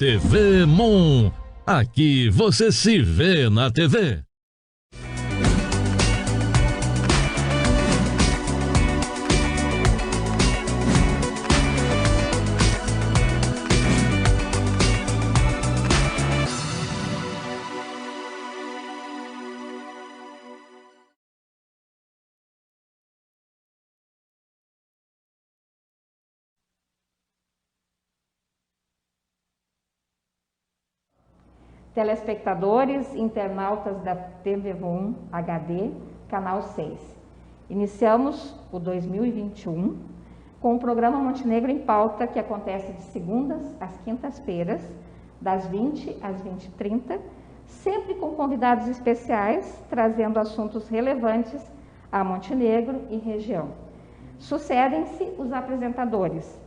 TV Mon. Aqui você se vê na TV. Telespectadores, internautas da TV Mon HD, canal 6. Iniciamos o 2021 com o programa Montenegro em Pauta, que acontece de segundas às quintas-feiras, das 20 às 20h30, sempre com convidados especiais, trazendo assuntos relevantes a Montenegro e região. Sucedem-se os apresentadores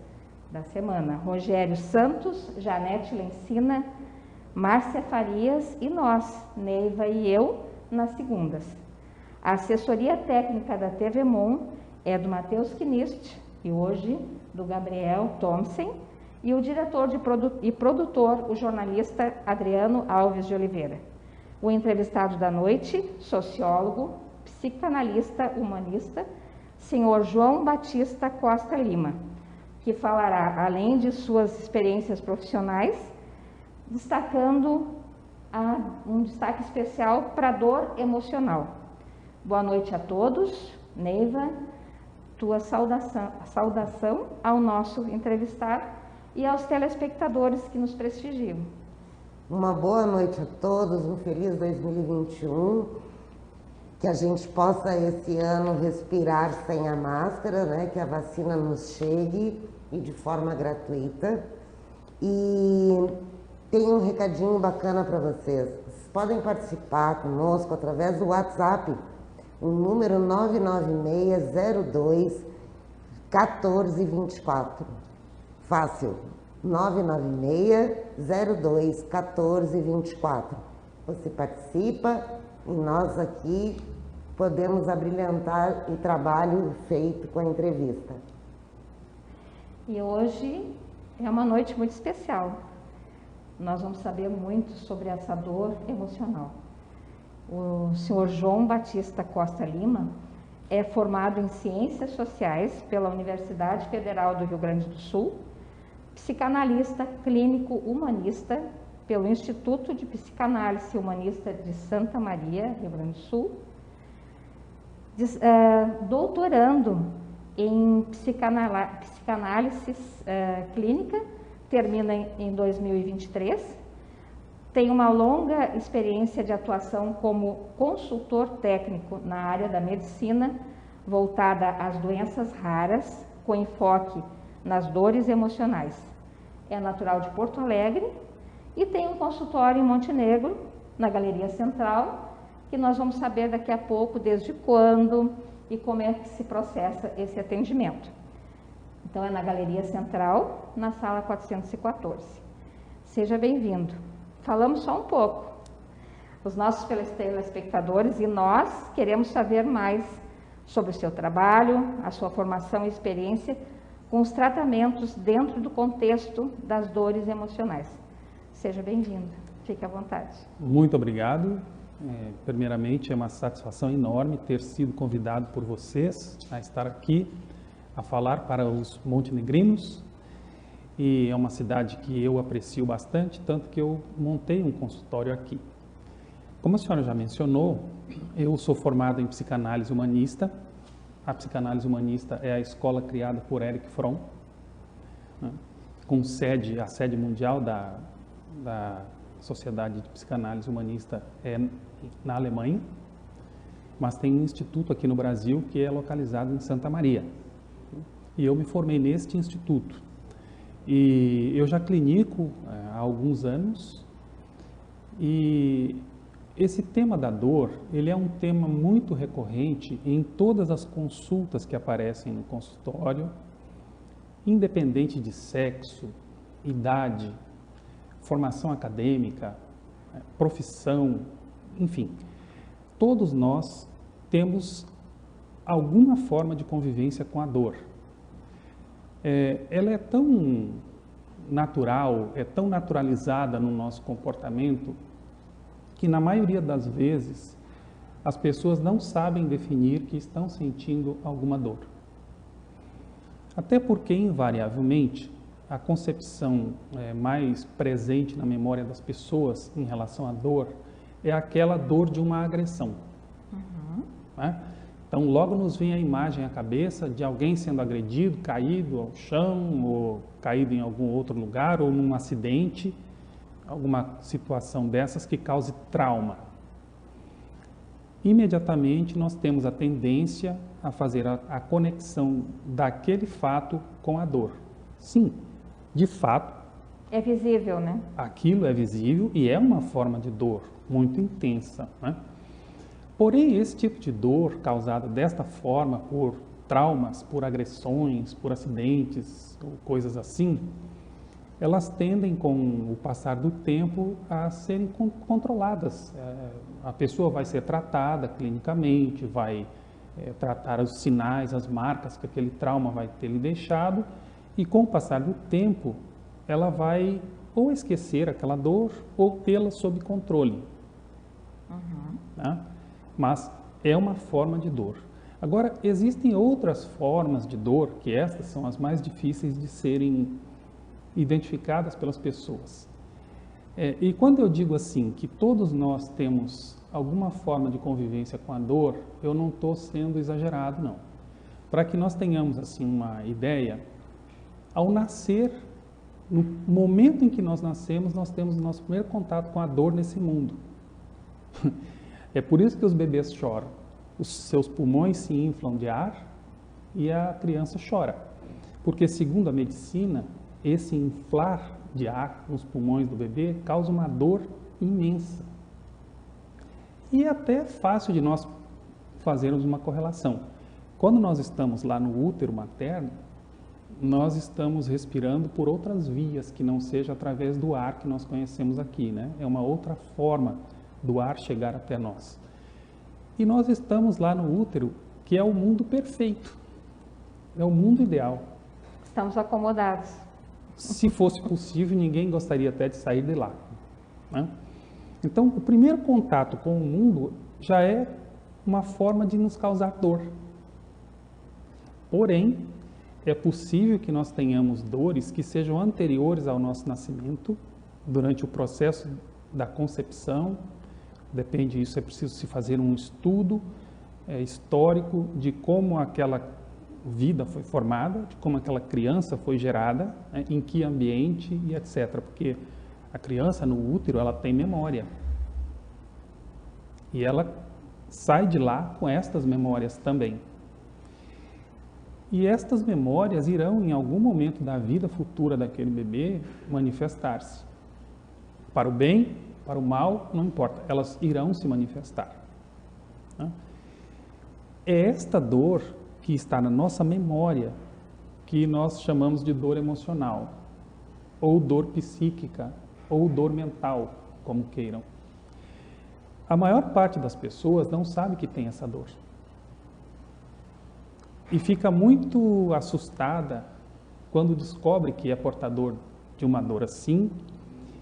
da semana: Rogério Santos, Janete Lencina, Márcia Farias e nós, Neiva e eu, nas segundas. A assessoria técnica da TV Mon é do Matheus Knist e hoje do Gabriel Thompson, e o diretor e produtor, o jornalista Adriano Alves de Oliveira. O entrevistado da noite, sociólogo, psicanalista humanista, senhor João Batista Costa Lima, que falará, além de suas experiências profissionais, destacando um destaque especial para a dor emocional. Boa noite a todos. Neiva, tua saudação ao nosso entrevistado e aos telespectadores que nos prestigiam. Uma boa noite a todos, um feliz 2021, que a gente possa esse ano respirar sem a máscara, né? Que a vacina nos chegue e de forma gratuita. E tem um recadinho bacana para vocês. Vocês podem participar conosco através do WhatsApp, o número 99602-1424. Fácil, 99602-1424. Você participa e nós aqui podemos abrilhantar o trabalho feito com a entrevista. E hoje é uma noite muito especial. Nós vamos saber muito sobre essa dor emocional. O senhor João Batista Costa Lima é formado em Ciências Sociais pela Universidade Federal do Rio Grande do Sul, psicanalista clínico humanista pelo Instituto de Psicanálise Humanista de Santa Maria, Rio Grande do Sul, doutorando em psicanálise clínica, termina em 2023, tem uma longa experiência de atuação como consultor técnico na área da medicina, voltada às doenças raras, com enfoque nas dores emocionais. É natural de Porto Alegre e tem um consultório em Montenegro, na Galeria Central, que nós vamos saber daqui a pouco desde quando e como é que se processa esse atendimento. Então, é na Galeria Central, na sala 414. Seja bem-vindo. Falamos só um pouco. Os nossos telespectadores e nós queremos saber mais sobre o seu trabalho, a sua formação e experiência com os tratamentos dentro do contexto das dores emocionais. Seja bem-vindo. Fique à vontade. Muito obrigado. Primeiramente, é uma satisfação enorme ter sido convidado por vocês a estar aqui a falar para os montenegrinos, e é uma cidade que eu aprecio bastante, tanto que eu montei um consultório aqui. Como a senhora já mencionou, eu sou formado em psicanálise humanista. A psicanálise humanista é a escola criada por Erich Fromm, né, com a sede mundial da Sociedade de Psicanálise Humanista é na Alemanha, mas tem um instituto aqui no Brasil que é localizado em Santa Maria. E eu me formei neste instituto. E eu já clinico há alguns anos, e esse tema da dor, ele é um tema muito recorrente em todas as consultas que aparecem no consultório, independente de sexo, idade, formação acadêmica, profissão, enfim. Todos nós temos alguma forma de convivência com a dor. Ela é tão natural, é tão naturalizada no nosso comportamento, que na maioria das vezes as pessoas não sabem definir que estão sentindo alguma dor. Até porque, invariavelmente, a concepção mais presente na memória das pessoas em relação à dor é aquela dor de uma agressão. Né? Então, logo nos vem a imagem à cabeça de alguém sendo agredido, caído ao chão, ou caído em algum outro lugar, ou num acidente, alguma situação dessas que cause trauma. Imediatamente nós temos a tendência a fazer a conexão daquele fato com a dor. Sim, de fato. É visível, né? Aquilo é visível e é uma forma de dor muito intensa, né? Porém, esse tipo de dor causada desta forma por traumas, por agressões, por acidentes ou coisas assim, elas tendem, com o passar do tempo, a serem controladas. A pessoa vai ser tratada clinicamente, vai tratar os sinais, as marcas que aquele trauma vai ter lhe deixado, e com o passar do tempo, ela vai ou esquecer aquela dor ou tê-la sob controle. Né? Mas é uma forma de dor. Agora, existem outras formas de dor, que estas são as mais difíceis de serem identificadas pelas pessoas. E quando eu digo assim, que todos nós temos alguma forma de convivência com a dor, eu não estou sendo exagerado, não. Para que nós tenhamos assim uma ideia, ao nascer, no momento em que nós nascemos, nós temos o nosso primeiro contato com a dor nesse mundo. É por isso que os bebês choram. Os seus pulmões se inflam de ar e a criança chora. Porque, segundo a medicina, esse inflar de ar nos pulmões do bebê causa uma dor imensa. E é até fácil de nós fazermos uma correlação. Quando nós estamos lá no útero materno, nós estamos respirando por outras vias que não seja através do ar que nós conhecemos aqui, né? É uma outra forma do ar chegar até nós. E nós estamos lá no útero, que é o mundo perfeito, é o mundo ideal. Estamos acomodados. Se fosse possível, ninguém gostaria até de sair de lá, né? Então, o primeiro contato com o mundo já é uma forma de nos causar dor. Porém, é possível que nós tenhamos dores que sejam anteriores ao nosso nascimento, durante o processo da concepção. Depende disso, é preciso se fazer um estudo histórico de como aquela vida foi formada, de como aquela criança foi gerada, né, em que ambiente e etc. Porque a criança no útero, ela tem memória. E ela sai de lá com estas memórias também. E estas memórias irão, em algum momento da vida futura daquele bebê, manifestar-se. Para o bem, para o mal, não importa, elas irão se manifestar. Né? É esta dor que está na nossa memória que nós chamamos de dor emocional, ou dor psíquica, ou dor mental, como queiram. A maior parte das pessoas não sabe que tem essa dor. E fica muito assustada quando descobre que é portador de uma dor assim,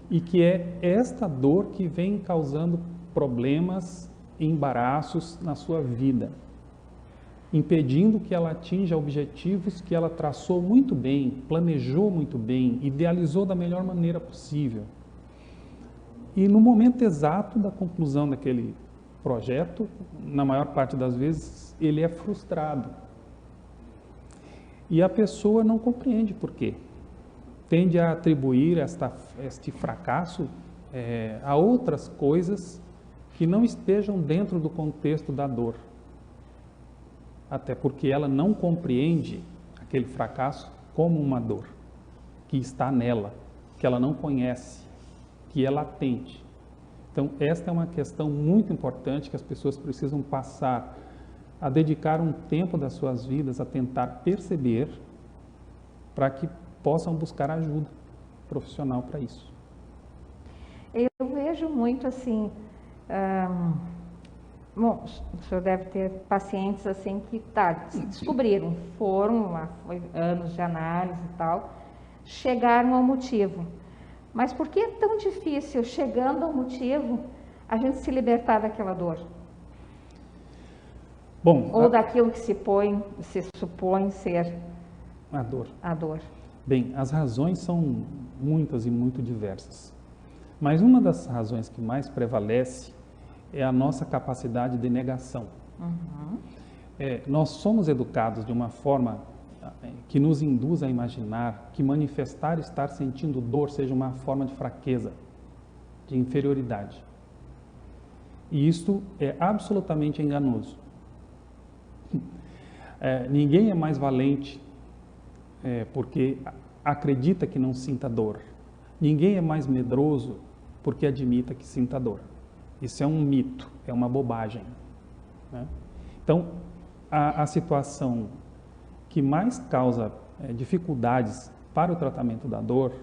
e que é esta dor que vem causando problemas e embaraços na sua vida, impedindo que ela atinja objetivos que ela traçou muito bem, planejou muito bem, idealizou da melhor maneira possível. E no momento exato da conclusão daquele projeto, na maior parte das vezes, ele é frustrado. E a pessoa não compreende por quê. Tende a atribuir este fracasso a outras coisas que não estejam dentro do contexto da dor. Até porque ela não compreende aquele fracasso como uma dor que está nela, que ela não conhece, que é latente. Então, esta é uma questão muito importante que as pessoas precisam passar a dedicar um tempo das suas vidas a tentar perceber, para que possam buscar ajuda profissional para isso. Eu vejo muito assim, bom, o senhor deve ter pacientes assim que descobriram, foi anos de análise e tal, chegaram ao motivo. Mas por que é tão difícil, chegando ao motivo, a gente se libertar daquela dor? Bom, Ou daquilo que se supõe ser a dor. a dor. Bem, as razões são muitas e muito diversas. Mas uma das razões que mais prevalece é a nossa capacidade de negação. Nós somos educados de uma forma que nos induz a imaginar que manifestar estar sentindo dor seja uma forma de fraqueza, de inferioridade. E isto é absolutamente enganoso. Ninguém é mais valente porque acredita que não sinta dor. Ninguém é mais medroso porque admita que sinta dor. Isso é um mito, é uma bobagem, né? Então, a situação que mais causa dificuldades para o tratamento da dor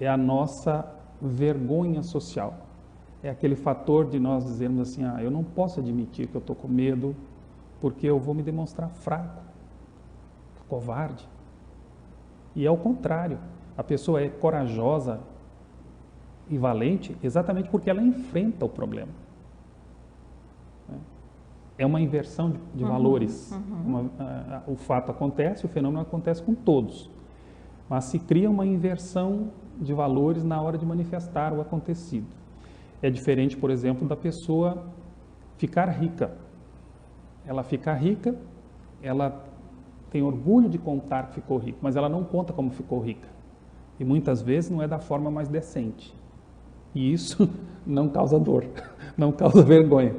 é a nossa vergonha social. É aquele fator de nós dizermos assim, eu não posso admitir que eu estou com medo porque eu vou me demonstrar fraco, covarde. E é o contrário, a pessoa é corajosa e valente exatamente porque ela enfrenta o problema. É uma inversão de valores. O fato acontece, o fenômeno acontece com todos, mas se cria uma inversão de valores na hora de manifestar o acontecido. É diferente, por exemplo, da pessoa ficar rica. Ela fica rica, ela tem orgulho de contar que ficou rica, mas ela não conta como ficou rica. E muitas vezes não é da forma mais decente. E isso não causa dor, não causa vergonha.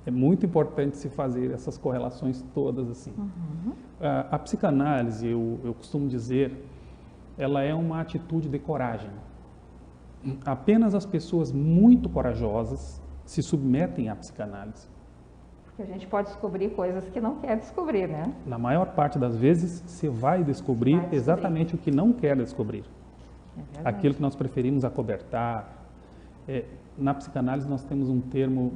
É muito importante se fazer essas correlações todas assim. A psicanálise, eu costumo dizer, ela é uma atitude de coragem. Apenas as pessoas muito corajosas se submetem à psicanálise. Porque a gente pode descobrir coisas que não quer descobrir, né? Na maior parte das vezes, você vai descobrir exatamente o que não quer descobrir. Aquilo que nós preferimos acobertar. Na psicanálise, nós temos um termo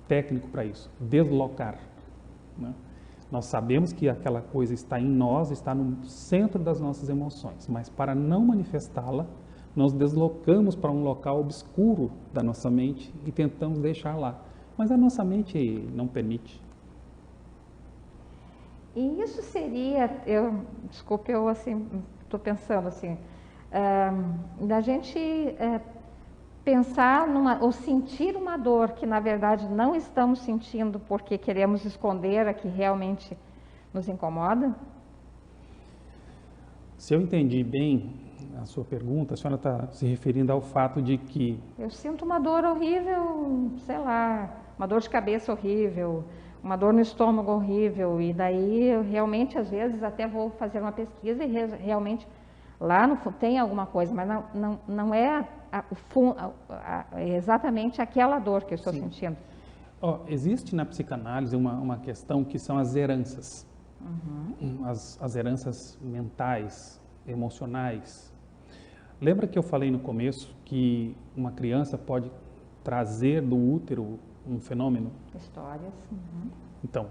técnico para isso, deslocar, né? Nós sabemos que aquela coisa está em nós, está no centro das nossas emoções, mas para não manifestá-la, nós deslocamos para um local obscuro da nossa mente e tentamos deixar lá. Mas a nossa mente não permite. E isso seria, desculpe, eu assim, estou pensando assim, da gente pensar ou sentir uma dor que na verdade não estamos sentindo porque queremos esconder a que realmente nos incomoda? Se eu entendi bem a sua pergunta, a senhora está se referindo ao fato de que... Eu sinto uma dor horrível, sei lá, uma dor de cabeça horrível, uma dor no estômago horrível, e daí eu realmente às vezes até vou fazer uma pesquisa e realmente lá no fundo tem alguma coisa, mas não é exatamente aquela dor que eu estou sentindo. Existe na psicanálise uma questão que são as heranças. As heranças mentais, emocionais. Lembra que eu falei no começo que uma criança pode trazer do útero um fenômeno? Histórias. Então,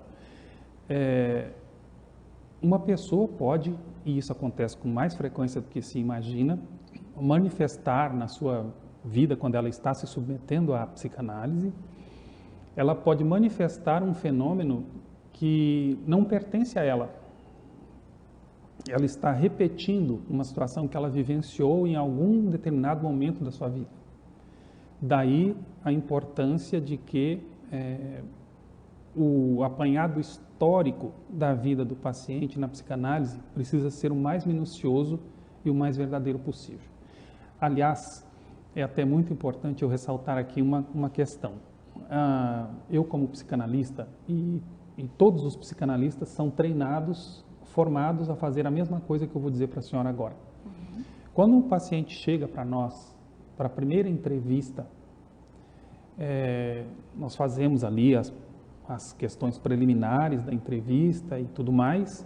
uma pessoa pode, e isso acontece com mais frequência do que se imagina, manifestar na sua vida, quando ela está se submetendo à psicanálise, ela pode manifestar um fenômeno que não pertence a ela. Ela está repetindo uma situação que ela vivenciou em algum determinado momento da sua vida. Daí a importância de que o apanhado histórico da vida do paciente na psicanálise precisa ser o mais minucioso e o mais verdadeiro possível. Aliás, é até muito importante eu ressaltar aqui uma questão. Eu, como psicanalista, e todos os psicanalistas são treinados, formados a fazer a mesma coisa que eu vou dizer para a senhora agora. Quando um paciente chega para nós, para a primeira entrevista, nós fazemos ali as questões preliminares da entrevista e tudo mais,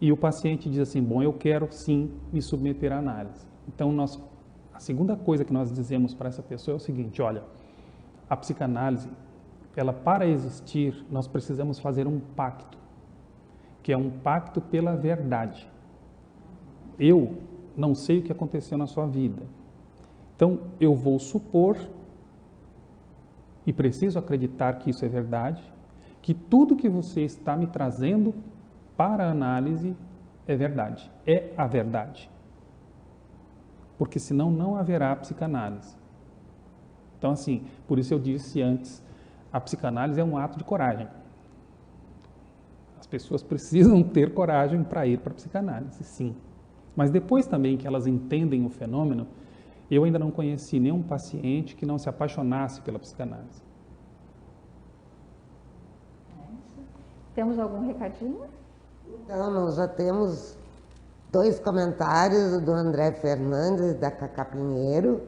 e o paciente diz assim, bom, eu quero sim me submeter à análise. Então, a segunda coisa que nós dizemos para essa pessoa é o seguinte, olha, a psicanálise, ela para existir, nós precisamos fazer um pacto, que é um pacto pela verdade. Eu não sei o que aconteceu na sua vida. Então, eu vou supor, e preciso acreditar que isso é verdade, que tudo que você está me trazendo para a análise é verdade, é a verdade. Porque senão não haverá psicanálise. Então, assim, por isso eu disse antes, a psicanálise é um ato de coragem. As pessoas precisam ter coragem para ir para a psicanálise, sim. Mas depois também que elas entendem o fenômeno, eu ainda não conheci nenhum paciente que não se apaixonasse pela psicanálise. Temos algum recadinho? Então, nós já temos 2 comentários do André Fernandes, da Cacá Pinheiro.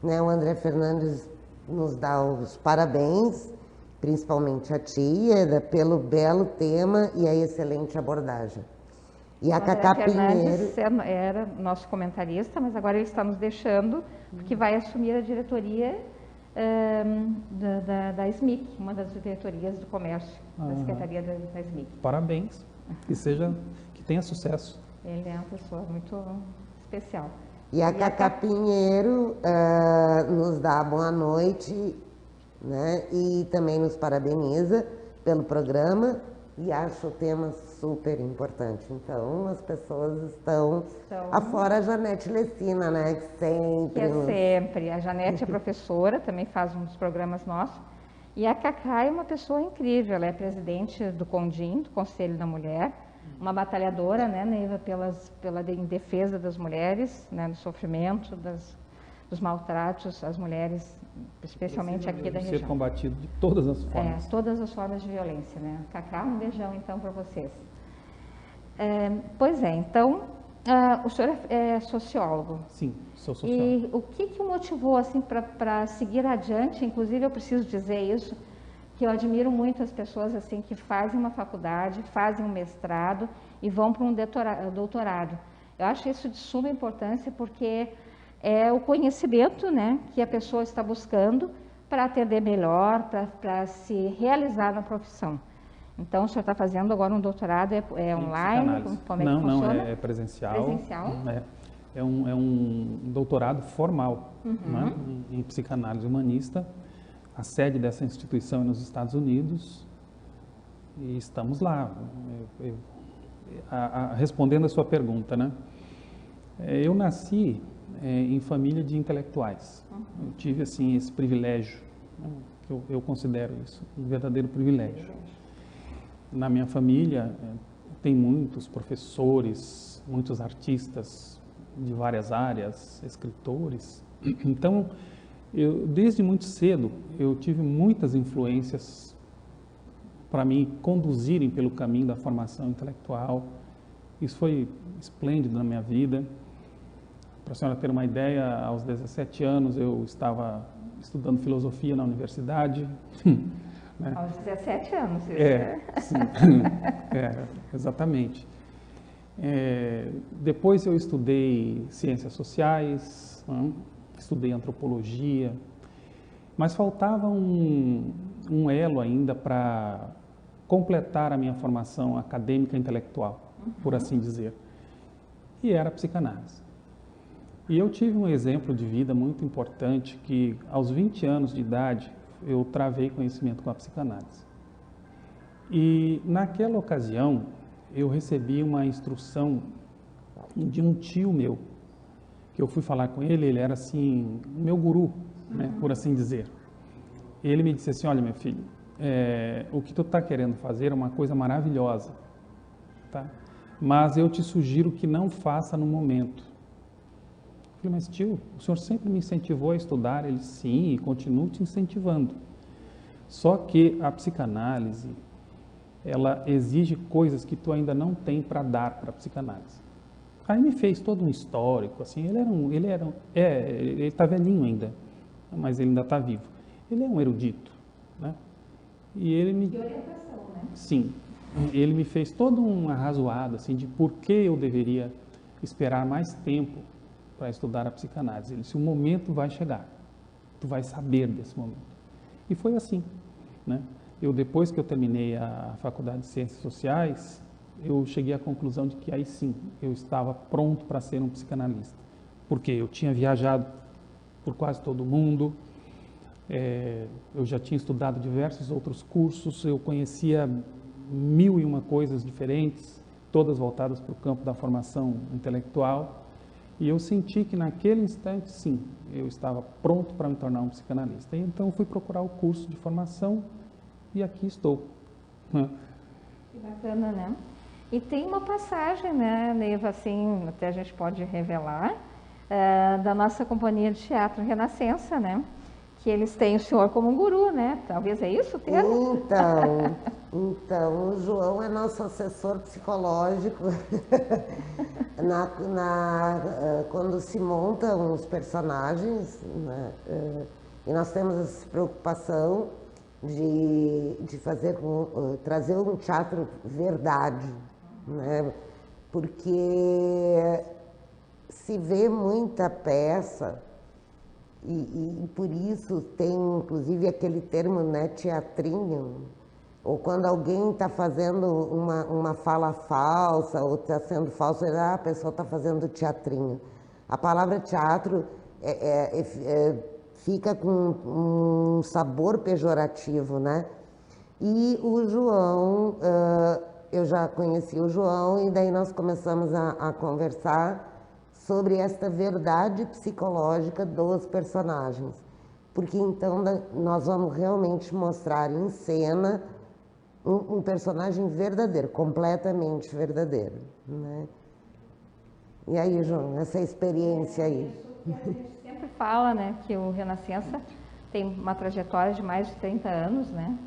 Né? O André Fernandes nos dá os parabéns, principalmente a tia, pelo belo tema e a excelente abordagem. E a Cacá Pinheiro era nosso comentarista, mas agora ele está nos deixando, porque vai assumir a diretoria da SMIC, uma das diretorias do comércio, da Secretaria da SMIC. Parabéns, que tenha sucesso. Ele é uma pessoa muito especial. E a Cacá Pinheiro nos dá boa noite, né? E também nos parabeniza pelo programa e acha o tema super importante. Então, as pessoas estão afora a Janete Lessina, né? Que sempre. A Janete é professora, também faz uns programas nossos. E a Cacá é uma pessoa incrível, ela é presidente do CONDIM, do Conselho da Mulher, uma batalhadora, né, Neiva, em defesa das mulheres, né, do sofrimento, dos maltratos às mulheres, especialmente aqui da região. Ser combatido de todas as formas. Todas as formas de violência, né. Cacá, um beijão então para vocês. Pois é, então, o senhor é sociólogo. Sim, sou sociólogo. E o que o motivou assim para seguir adiante? Inclusive, eu preciso dizer isso, que eu admiro muito as pessoas assim que fazem uma faculdade, fazem um mestrado e vão para um doutorado. Eu acho isso de suma importância porque é o conhecimento, né, que a pessoa está buscando para atender melhor, para se realizar na profissão. Então, o senhor está fazendo agora um doutorado, é online? Como é que funciona? Não, é presencial. Presencial? É um doutorado formal, né, em psicanálise humanista. A sede dessa instituição é nos Estados Unidos e estamos lá. Respondendo a sua pergunta, né? Eu nasci em família de intelectuais. Eu tive assim esse privilégio, né? Eu considero isso um verdadeiro privilégio. Na minha família tem muitos professores, muitos artistas de várias áreas, escritores. Então, desde muito cedo, eu tive muitas influências para me conduzirem pelo caminho da formação intelectual. Isso foi esplêndido na minha vida. Para a senhora ter uma ideia, aos 17 anos eu estava estudando filosofia na universidade. Né? Aos 17 anos, isso sim. Exatamente. Depois eu estudei ciências sociais, né? Estudei antropologia, mas faltava um elo ainda para completar a minha formação acadêmica intelectual, por assim dizer, e era a psicanálise. E eu tive um exemplo de vida muito importante que, aos 20 anos de idade, eu travei conhecimento com a psicanálise. E naquela ocasião, eu recebi uma instrução de um tio meu, que eu fui falar com ele, ele era assim, meu guru, né, por assim dizer. Ele me disse assim, olha meu filho, o que tu está querendo fazer é uma coisa maravilhosa, tá? Mas eu te sugiro que não faça no momento. Eu falei, mas tio, o senhor sempre me incentivou a estudar. Ele, sim, e continuo te incentivando. Só que a psicanálise, ela exige coisas que tu ainda não tem para dar para a psicanálise. Aí me fez todo um histórico, assim, ele está velhinho ainda, mas ele ainda está vivo. Ele é um erudito, né? E ele me... De orientação, né? Sim, ele me fez todo um arrazoado, assim, de por que eu deveria esperar mais tempo para estudar a psicanálise. Ele disse, o momento vai chegar, tu vai saber desse momento. E foi assim, né? Depois que eu terminei a faculdade de Ciências Sociais, eu cheguei à conclusão de que aí sim, eu estava pronto para ser um psicanalista. Porque eu tinha viajado por quase todo o mundo, eu já tinha estudado diversos outros cursos, eu conhecia 1001 coisas diferentes, todas voltadas para o campo da formação intelectual, e eu senti que naquele instante, sim, eu estava pronto para me tornar um psicanalista. E então eu fui procurar o curso de formação e aqui estou. Que bacana, né? E tem uma passagem, né, Neiva, assim, até a gente pode revelar, da nossa companhia de teatro Renascença, né? Que eles têm o senhor como um guru, né? Talvez é isso o termo? Então, o João é nosso assessor psicológico. Quando se montam os personagens, né, e nós temos essa preocupação de trazer um teatro verdade, né? Porque se vê muita peça e por isso tem inclusive aquele termo, né, teatrinho, ou quando alguém está fazendo uma fala falsa ou está sendo falso, a pessoa está fazendo teatrinho. A palavra teatro fica com um sabor pejorativo, né? E o João, eu já conheci o João e daí nós começamos a conversar sobre esta verdade psicológica dos personagens. Porque então nós vamos realmente mostrar em cena um personagem verdadeiro, completamente verdadeiro, né? E aí, João, essa experiência aí? A gente sempre fala, né, que o Renascença tem uma trajetória de mais de 30 anos, né,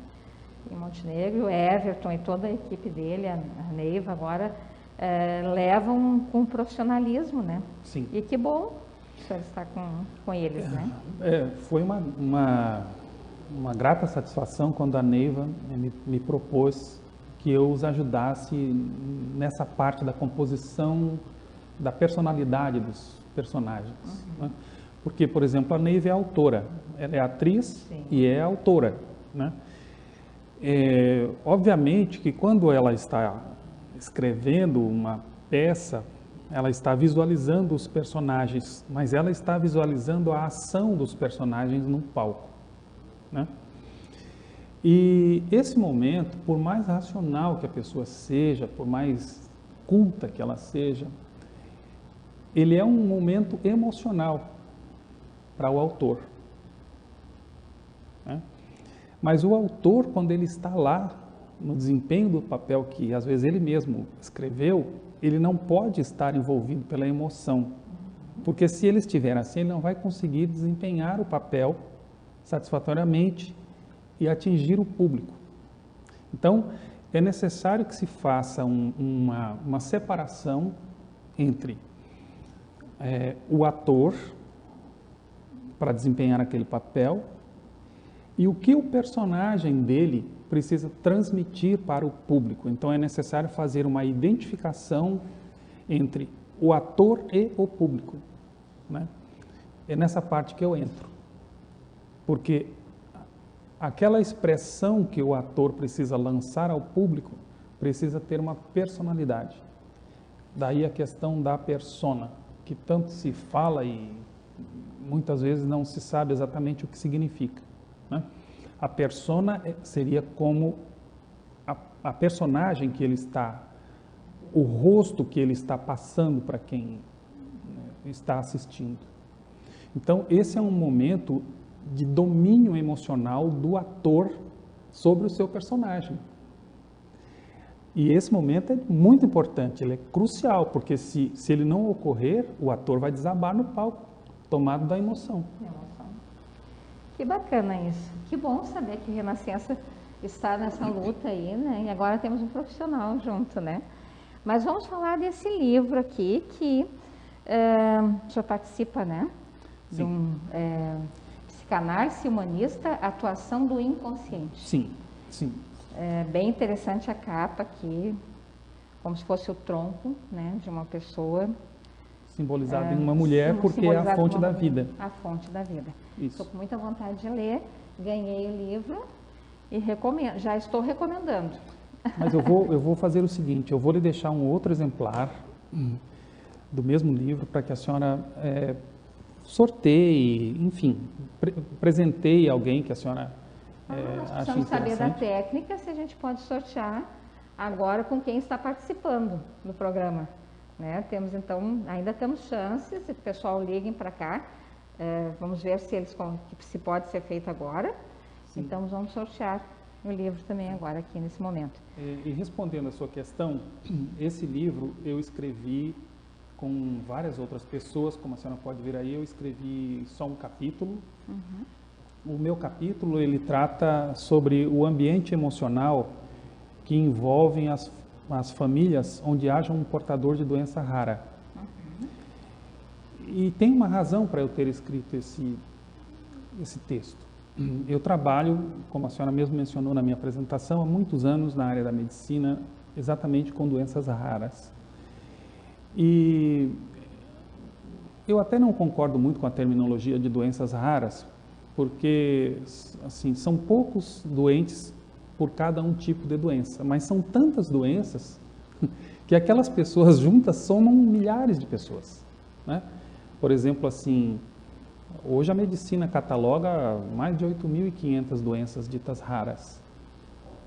em Montenegro. O Everton e toda a equipe dele, a Neiva agora, levam com profissionalismo, né? Sim. E que bom o senhor estar com eles, né? Foi uma grata satisfação quando a Neiva me propôs que eu os ajudasse nessa parte da composição da personalidade dos personagens. Né? Porque, por exemplo, a Neiva é autora, ela é atriz. Sim. E é autora, né? Obviamente que quando ela está escrevendo uma peça, ela está visualizando os personagens, mas ela está visualizando a ação dos personagens no palco, né? E esse momento, por mais racional que a pessoa seja, por mais culta que ela seja, ele é um momento emocional para o autor, né? Mas o autor, quando ele está lá, no desempenho do papel que às vezes ele mesmo escreveu, ele não pode estar envolvido pela emoção, porque se ele estiver assim, ele não vai conseguir desempenhar o papel satisfatoriamente e atingir o público. Então, é necessário que se faça uma separação entre o ator para desempenhar aquele papel e o que o personagem dele precisa transmitir para o público. Então é necessário fazer uma identificação entre o ator e o público, né? É nessa parte que eu entro, porque aquela expressão que o ator precisa lançar ao público precisa ter uma personalidade. Daí a questão da persona, que tanto se fala e muitas vezes não se sabe exatamente o que significa, né? A persona seria como a personagem que ele está, o rosto que ele está passando para quem, né, está assistindo. Então, esse é um momento de domínio emocional do ator sobre o seu personagem. E esse momento é muito importante, ele é crucial, porque se ele não ocorrer, o ator vai desabar no palco, tomado da emoção. Que bacana isso. Que bom saber que Renascença está nessa luta aí, né? E agora temos um profissional junto, né? Mas vamos falar desse livro aqui que o senhor participa, né? Sim. De um psicanálise humanista, atuação do inconsciente. Sim, sim. É bem interessante a capa aqui, como se fosse o tronco, né, de uma pessoa. Simbolizado em uma mulher, porque é a fonte da vida. A fonte da vida. Estou com muita vontade de ler, ganhei o livro e recomendo, já estou recomendando. Mas eu vou fazer o seguinte, eu vou lhe deixar um outro exemplar do mesmo livro para que a senhora sorteie, enfim, presenteie alguém que a senhora Nós acha precisamos saber da interessante. técnica, se a gente pode sortear agora com quem está participando do programa. Né? Temos então, ainda temos chances, se o pessoal liguem para cá, vamos ver se pode ser feito agora. Sim. Então vamos sortear o livro também agora aqui nesse momento. E respondendo a sua questão, esse livro eu escrevi com várias outras pessoas, como a senhora pode ver aí, eu escrevi só um capítulo. O meu capítulo, ele trata sobre o ambiente emocional que envolvem as famílias onde haja um portador de doença rara. E tem uma razão para eu ter escrito esse texto. Eu trabalho, como a senhora mesmo mencionou na minha apresentação, há muitos anos na área da medicina, exatamente com doenças raras. E eu até não concordo muito com a terminologia de doenças raras, porque assim, são poucos doentes por cada um tipo de doença, mas são tantas doenças que aquelas pessoas juntas somam milhares de pessoas, né? Por exemplo, assim, hoje a medicina cataloga mais de 8.500 doenças ditas raras,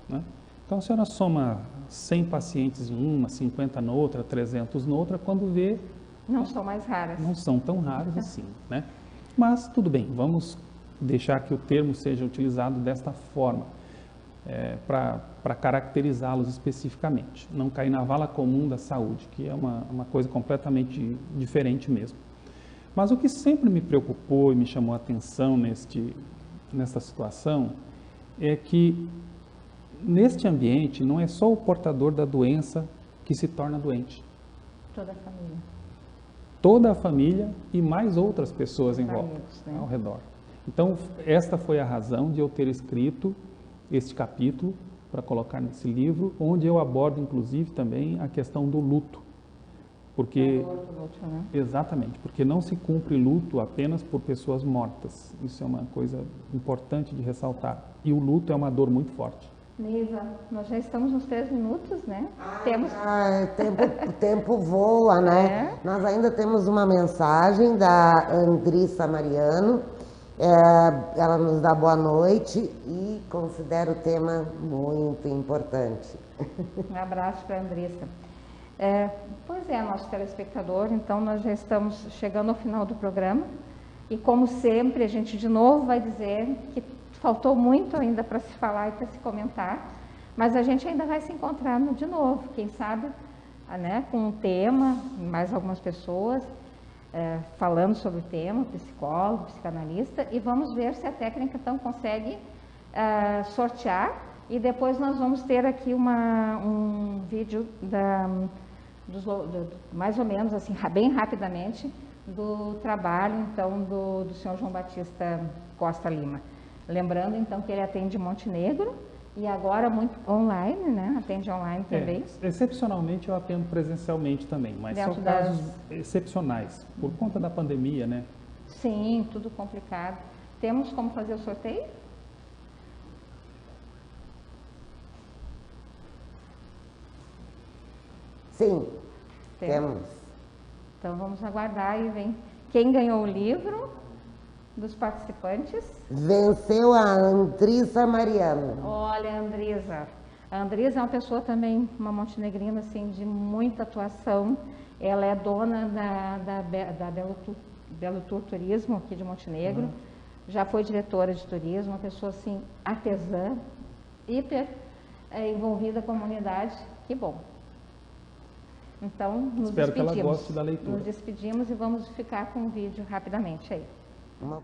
né? Então a senhora soma 100 pacientes em uma, 50 noutra, 300 noutra, quando vê, Não são mais raras. não são tão raros assim, né? Mas tudo bem, vamos deixar que o termo seja utilizado desta forma, para caracterizá-los especificamente, não cair na vala comum da saúde, que é uma coisa completamente diferente mesmo. Mas o que sempre me preocupou e me chamou a atenção nesta situação é que neste ambiente não é só o portador da doença que se torna doente. Toda a família. Toda a família e mais outras pessoas em volta, Amigos, né? ao redor. Então, esta foi a razão de eu ter escrito este capítulo para colocar nesse livro, onde eu abordo, inclusive, também a questão do luto. Porque, Luto, né? exatamente, porque não se cumpre luto apenas por pessoas mortas. Isso é uma coisa importante de ressaltar. E o luto é uma dor muito forte. Neisa, nós já estamos nos 3 minutos, né? Temos. O tempo voa, né? Nós ainda temos uma mensagem da Andrissa Mariano. Ela nos dá boa noite e considera o tema muito importante. Um abraço para a Andressa. Pois é, nosso telespectador, então nós já estamos chegando ao final do programa e como sempre a gente de novo vai dizer que faltou muito ainda para se falar e para se comentar, mas a gente ainda vai se encontrar de novo, quem sabe, né, com um tema, mais algumas pessoas falando sobre o tema, psicólogo, psicanalista, e vamos ver se a técnica então consegue sortear e depois nós vamos ter aqui um vídeo mais ou menos assim, bem rapidamente, do trabalho então do senhor João Batista Costa Lima. Lembrando então que ele atende Montenegro e agora muito online, né? Atende online também. Excepcionalmente eu atendo presencialmente também, mas Dentro são casos excepcionais, por conta da pandemia, né? Sim, tudo complicado. Temos como fazer o sorteio? Sim, temos. Então vamos aguardar e vem quem ganhou o livro dos participantes. Venceu a Andrissa Mariano. Olha, a Andrissa é uma pessoa também, uma montenegrina assim, de muita atuação. Ela é dona da Belo Tour Turismo aqui de Montenegro. Já foi diretora de turismo, uma pessoa assim, artesã, hiper envolvida com a comunidade. Que bom. Então, nos Espero despedimos. que ela goste da leitura. Nos despedimos e vamos ficar com o vídeo rapidamente aí. Uma...